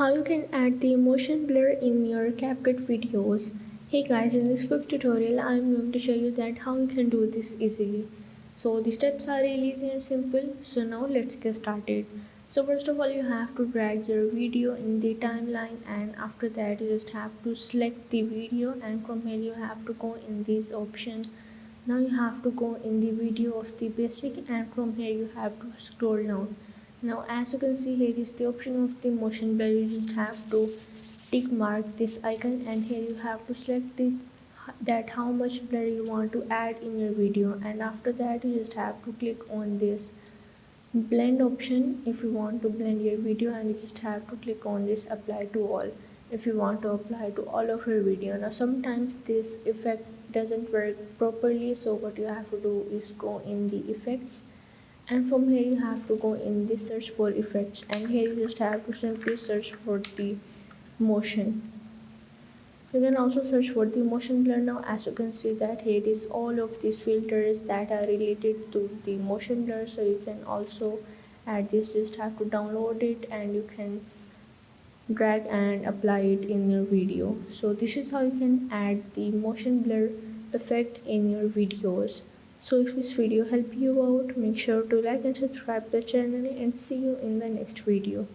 How you can add the motion blur in your CapCut videos. Hey guys, in this quick tutorial I'm going to show you that how you can do this easily. So the steps are really easy and simple. So now let's get started. So first of all you have to drag your video in the timeline, and after that you just have to select the video, and from here you have to go in this option. Now you have to go in the video of the basic, and from here you have to scroll down. Now as you can see, here is the option of the motion blur. You just have to tick mark this icon, and here you have to select that how much blur you want to add in your video, and after that you just have to click on this blend option if you want to blend your video, and you just have to click on this apply to all if you want to apply to all of your video. Now sometimes this effect doesn't work properly, so what you have to do is go in the effects, and from here you have to go in the search for effects, and here you just have to simply search for the motion. You can also search for the motion blur. Now as you can see that here is all of these filters that are related to the motion blur, so you can also add this. Just have to download it and you can drag and apply it in your video. So this is how you can add the motion blur effect in your videos. So if this video helped you out, make sure to like and subscribe to the channel, and see you in the next video.